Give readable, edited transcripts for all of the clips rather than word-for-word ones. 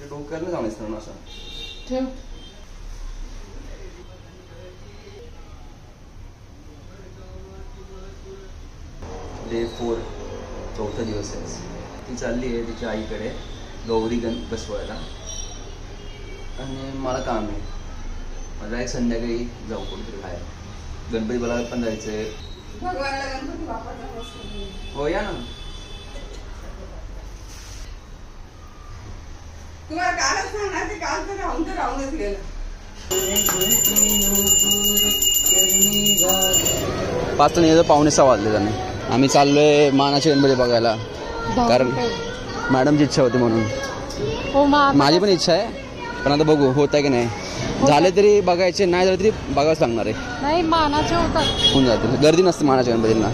डोक्याला जाऊन असणार असं ठेव. डे 4 चौथा दिवस आहे. ती चालली आहे तिच्या आईकडे गौरी बसवायला आणि मला काम आहे. मला एक संध्याकाळी जाऊ कुठेतरी बाहेर. गणपती बघायला पण जायचंय. हो या ना. तुम्हाला कालच सांगणार ते काल तर राहूनच गेलं. पाच तर नाही 5:45 वाजले त्याने. आम्ही चाललोय मानाचे गणपती बघायला कारण मॅडमची इच्छा होती म्हणून. हो माझी पण इच्छा आहे पण आता बघू होत आहे की नाही. झाले तरी बघायचे नाही झाले तरी बघावंच लागणार आहे. नाही मानाचे होतात होऊन जातील. गर्दी नसते मानाच्या गणपतींना.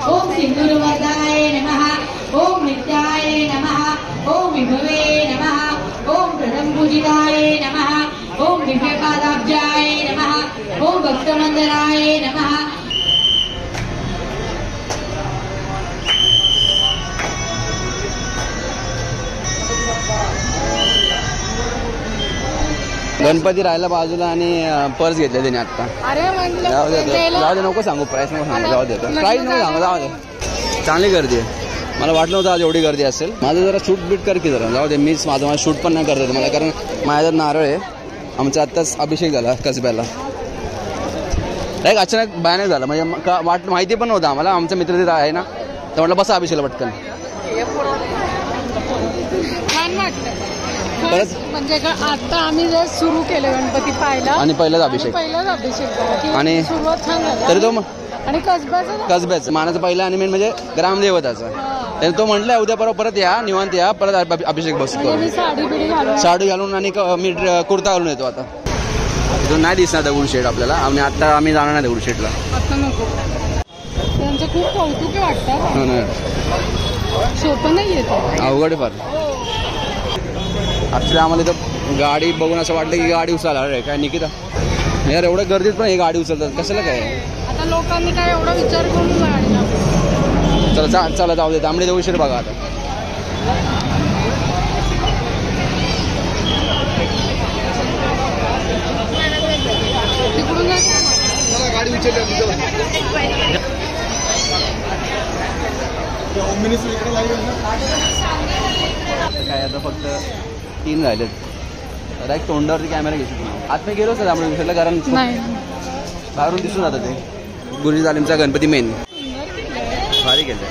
ओम सिंधुर्वर्धाय नमः. ओम नित्याय नमः. ओम विभवे नमः. ओम प्रथमपूजिताय नमः. ओम दिव्यपादाब्जाय नमः. ओम भक्तमंदराय नमः. गणपती राहिला बाजूला आणि पर्स घेतले त्याने आता. जाऊ दे नको सांगू प्राईस नको सांगू. जाऊ देतो प्राईस नको सांगू. जाऊ दे. चांगली गर्दी आहे. मला वाटलं होतं आज एवढी गर्दी असेल. माझं जरा शूट बीट कर की जरा. जाऊ दे मीच माझं शूट पण नाही करत मला कारण माझ्या नारळ आहे. आमचा आत्ताच अभिषेक झाला कसब्याला. एक अचानक बॅनर झाला म्हणजे माहिती पण नव्हतं आम्हाला. आमचा मित्र तिथं आहे ना तर म्हटलं बसा अभिषेकला पटकन. परत म्हणजे आता आम्ही जर सुरू केलं गणपती पाहायला आणि पहिलाच अभिषेक आणि सुरुवात छान झाली. तरी तो आणि कसब्याचं मानाचं पहिला आणि मेन म्हणजे ग्रामदेवताचा. त्याने तो म्हटलं उद्या परत या निवांत या परत अभिषेक बसतो. साडी घालून आणि मी कुर्ता घालून येतो. आता तिथून नाही दिसणार दगडूशेठ आपल्याला. आणि आता आम्ही जाणार नाही दगडूशेठला. त्यांचं खूप कौतुक वाटतं. सोपं नाही येत. अवघड फार. ॲक्च्युली आम्हाला इथं गाडी बघून असं वाटलं की गाडी उचलला रे काय निकिता यार एवढ्या गर्दीत पण हे गाडी उचलतात कशाला काय. आता लोकांनी काय एवढा विचार करून चला चला जाऊ दे. तांबडी दगडूशेठ बघा आता. तिकडून गाडी काय आता फक्त 3 राहिलेत. डायरेक्ट तोंडावरती कॅमेरा घेतो. आत मी गेलोच ना त्यामुळे विषयाला कारण बाहेरून दिसून जातं ते. गुरुजी तालीमचा गणपती मेन भारी गेलं.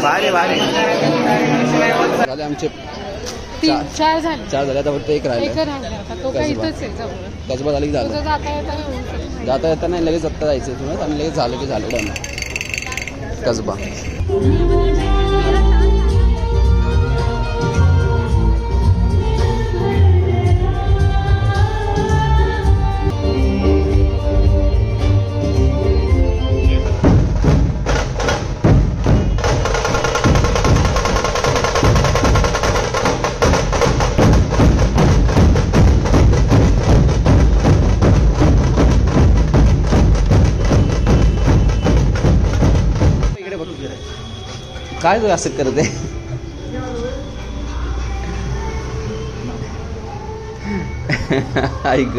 भारी भारी झाले आमचे 4 झाले. आता फक्त एक राहिलं. कसबा झालं की झालं. जाता येता नाही लगेच आत्ता जायचं तुम्ही आणि लगेच झालं की झालं डन कसबा. काय तू असं करते. ऐक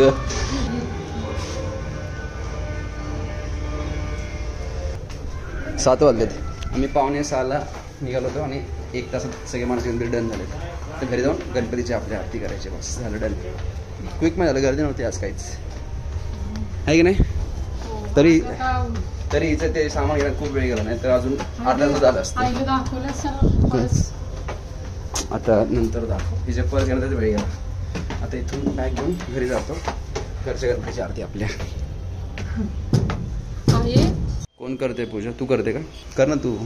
7 वाजलेत. आम्ही 5:45 निघालो होतो आणि 1 तासात सगळे माणसं गणपती डन झाले. तर घरी जाऊन गणपतीची आपली आरती करायची बस झालं डन. क्विक मध्ये झालं. गर्दी नव्हती आज काहीच आहे की नाही. तरी हिचं ते सामान घ्यायला खूप वेळ गेला नाही तर अजून 8 तास झालं असतं. आता नंतर दाखव. हिचे पर्स घेण्याचा वेळ गेला. आता इथून बॅग घेऊन घरी जातो. घरच्या गणपतीची आरती आपल्या. कोण करते पूजा. तू करते का. कर ना तू.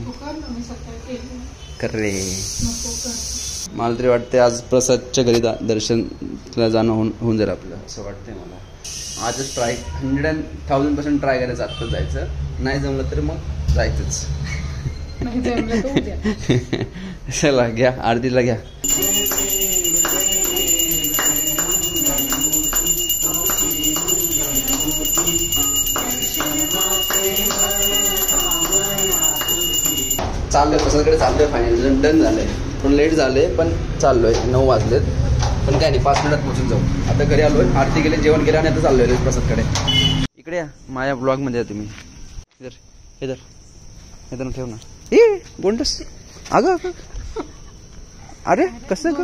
कर रे. मला तरी वाटते आज प्रसादच्या घरी दर्शनला जाणं होऊन जाईल आपलं असं वाटतंय मला. आजच ट्राय 100,000% ट्राय करायचं, आत्ताच जायचं. नाही जमलं तर मग जायचंच. नाही जमलं तर उद्या. चला घ्या, आरतीला घ्या. चाललोय प्रसादकडे, चाललोय. फायनल डन झालंय. पण लेट झाले, पण चाललोय. 9 वाजलेत, पण काय नाही, 5 मिनिटात पोहोचून जाऊ. आता घरी आलोय, आरती गेले, जेवण केलं आणि आता चाललोय प्रसादकडे. इकडे या, माझ्या ब्लॉगमध्ये या तुम्ही. इधर ठेव ना. गोंडस अगं अरे कसं ग.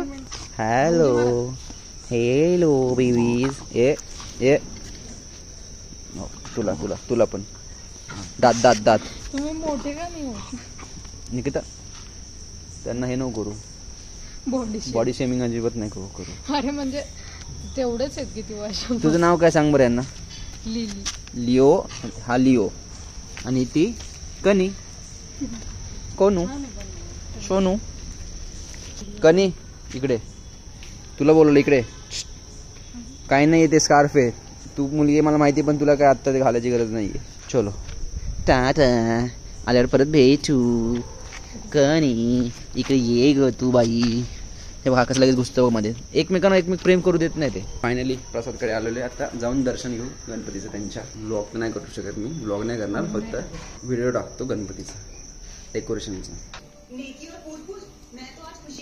Hello babies. ए तुला पण दात तुम्ही मोठे का नाही होत निकिता, त्यांना हे नको करू. बॉडी शेमिंग अजिबात नाही करू. अरे म्हणजे तेवढेच आहेत किती वर्ष. तुझं नाव काय सांग बरं यांना. लिओ. हा लिओ. आणि ती कनी. कोनू सोनू. कनी इकडे, तुला बोलवलं इकडे. काही नाही, ते स्कार्फ आहे. तू मुलगी आहे मला माहिती, पण तुला काय आत्ता ते घालायची गरज नाहीये. चलो टाटा, आल्यावर परत भेटू. कनी इकडे ये ग तू बाई. हे बघा कसं लगेच घुसतं मध्ये. एकमेकांना प्रेम करू देत नाही ते. फायनली प्रसादकडे आलेले. आता जाऊन दर्शन घेऊ गणपतीचं. त्यांच्या ब्लॉग तर नाही करू शकत मी, ब्लॉग नाही करणार, फक्त व्हिडिओ टाकतो गणपतीचा डेकोरेशनचा.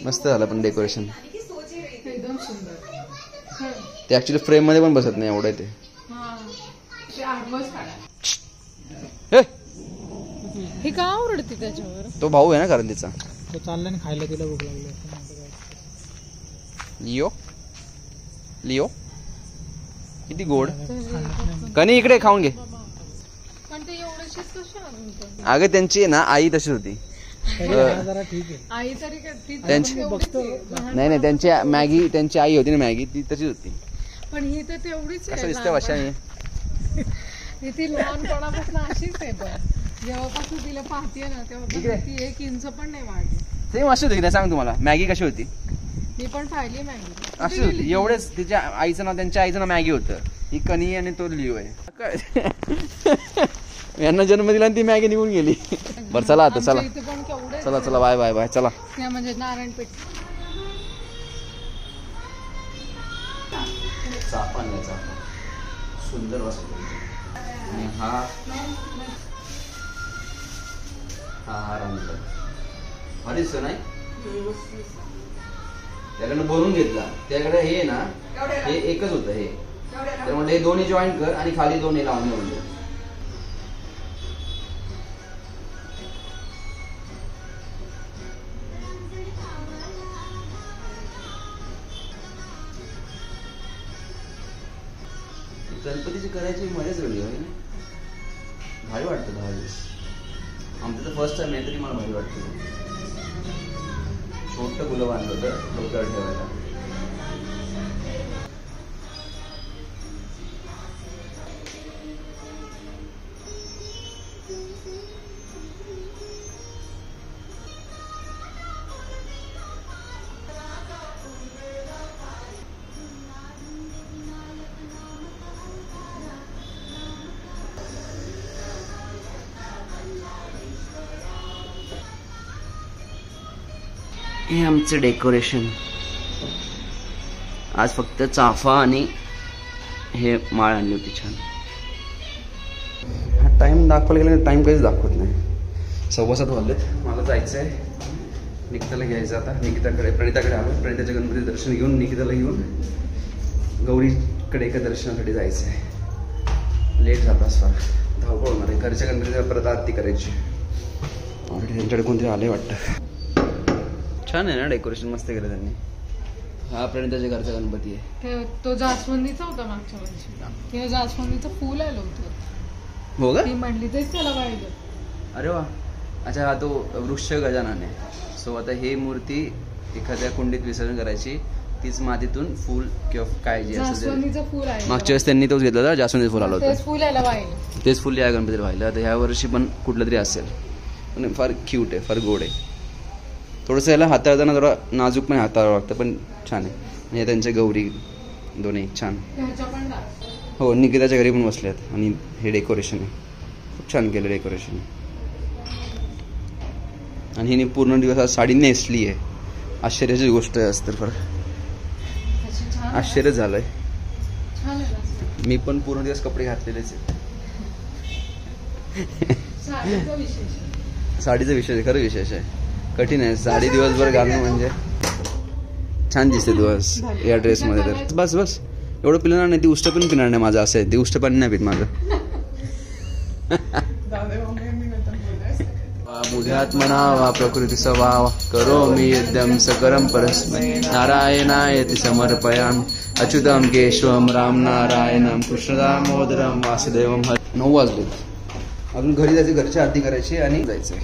मस्त झालं पण डेकोरेशन एकदम सुंदर. ते ऍक्च्युली फ्रेम मध्ये पण बसत नाही एवढं ते. हे का आवडते त्याच्यावर. तो भाऊ आहे ना कारण तिचा. तो चालला ना खायला, तिला भूक लागली. लिओ किती गोड. कनी इकडे खाऊन घे. पण ते एवढेशीच कशी आणून. अगं त्यांची ना आई तशी होती. जरा ठीक आहे. आई तरी त्यांची नाही त्यांची मॅगी, त्यांची आई होती ना मॅगी, ती तशीच होती. पण ही तर तेवढीच कसं दिसतं वर्षाने. ती लहानपणापासून अशीच आहे. पण जेव्हापासून तिला पाहतीये ना तेव्हा ती 1 इंच पण नाही वाढली. सेम अशी होती की नाही सांग तुम्हाला. मॅगी कशी होती. मी पण पाहिली मॅगी अशी होती. एवढेच तिच्या आईचं नाव, त्यांच्या आईचं नाव मॅगी होतं. ही कनी आणि तो लिओ आहे. यांना जन्म दिला आणि ती मॅगी निघून गेली. बरं चला आता, चला बाय चला. म्हणजे नारायणपेठ. चाफा आणला, सुंदर वाटतो. आणि हा भारी दिसतो नाही. त्याकडे बोलून घेतला. त्याकडे हे ना, हे एकच होतं हे. त्यामुळे हे दोन्ही जॉईन कर आणि खाली दोन्ही लावून घेऊन दे. गणपतीची करायची मजाच वेगळी आहे. भारी वाटतं 10 दिवस. आमचं तर फर्स्ट टाइम आहे तरी मला भारी वाटतं. छोटं गुलाब आणलं होतं डोक्यावर ठेवायला. हे आमचं डेकोरेशन. आज फक्त चाफा आणि हे माळ आणली होती छान. हा टाइम दाखवायला गेला, टाइम कधीच दाखवत नाही. 7:15 वाजलेत. मला जायचं आहे निकिताला घ्यायचं. आता प्रणिताकडे आलो. प्रणिताच्या गणपती दर्शन घेऊन निकिताला घेऊन गौरीकडे एका दर्शनासाठी जायचं आहे. लेट झालास फार, धावपळ होणार आहे. घरच्या गणपतीला परत आरती करायची. ऑलरेडी त्यांच्याकडे कोणतरी आले वाटतं. छान आहे ना डेकोरेशन, मस्त केलं त्यांनी. हा प्रणिताच्या घरचा गणपती आहे. तो जास्वंदीचा होता मागच्या वर्षी. ते जास्वंदीचं फुल आलं होतं. हो का. ती म्हणली तेच त्याला पाहिजे. अरे वा. अच्छा, हा तो वृक्ष गजानन आहे. सो आता हे मूर्ती एखाद्या कुंडीत विसर्जन करायची. तीच मातीतून फुल किंवा काय जे जास्वंदीचं फुल आहे. मागच्या वेळेस त्यांनी तोच घेतला होता, जास्वंदीचं फुल आलं होतं. तेच फुल यायला पाहिजे. तेच फुल या गणपतीला व्हायला. आता ह्या वर्षी पण कुठलं तरी असेल. पण फार क्यूट आहे, फार गोड आहे. थोडंसं याला हाताळताना थोडा नाजूक पण हाताळावं लागतं, पण छान आहे. म्हणजे त्यांच्या गौरी दोन्ही छान. हो, निकिताच्या घरी पण बसले आहेत. आणि हे डेकोरेशन आहे, खूप छान केलं डेकोरेशन. आणि हिने पूर्ण दिवस आज साडी नेसली आहे. आश्चर्याची गोष्ट आहे आज तर. आश्चर्य झालंय. मी पण पूर्ण दिवस कपडे घातलेलेच आहेत. साडीचा विशेष आहे, खरं विशेष आहे. कठीण आहे साडी दिवसभर घालणं म्हणजे. छान दिसते दिवस या ड्रेसमध्ये तर. बस बस एवढं पिणार नाही. ती उष्ट पण पिणार नाही माझं, असं आहे. ती उष्ट पाणी नाही पित माझं. बुद्ध्यात्मना वा प्रकृती स्वभाव करोमि यद्यं सकरं परस्मै नारायणायति समर्पयामि अच्युतं केशवं राम नारायणं कृष्णदामोदरं वासुदेवं. 9 वाजले. अजून घरी जायचे, घरची आरती करायची आणि जायचंय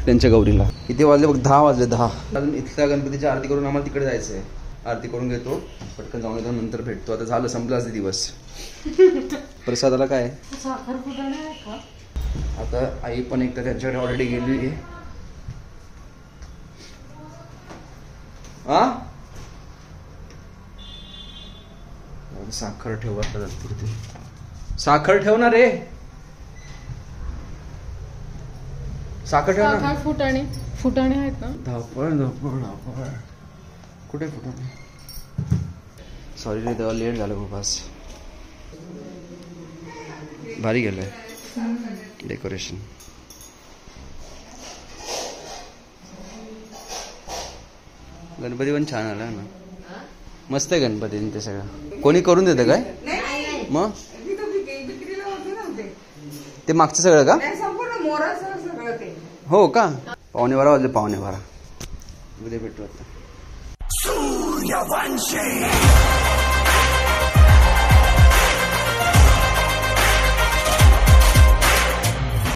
त्यांच्या गौरीला. किती वाजले बघ? 10 वाजले. 10. अजून इथल्या गणपतीची आरती करून आम्हाला तिकडे जायचंय. आरती करून घेतो, पटकन जाऊन येतो, नंतर भेटतो. आता झालं, संपलाच दिवस. प्रसादाला काय आता आई पण एक तर त्यांच्याकडे ऑलरेडी गेली आहे. साखर ठेवा, साखर ठेव ना रे. साखर ठेव ना. फुटाणे फुटाणे आहेत ना. धापळ धापळ धापळ. कुठे फुटाणे? सॉरी रे, तेव्हा लेट झालं खूप आज. भारी गेलंय डेकोरेशन. गणपती पण छान आला ना. मस्त आहे गणपती. ते सगळं कोणी करून देतं काय मग? विक्रीला होते ना ते मागचं सगळं का? संपूर्ण मोराचं सगळं ते. हो का? 11:15 वाजले. 11:15. उद्या भेटू आता.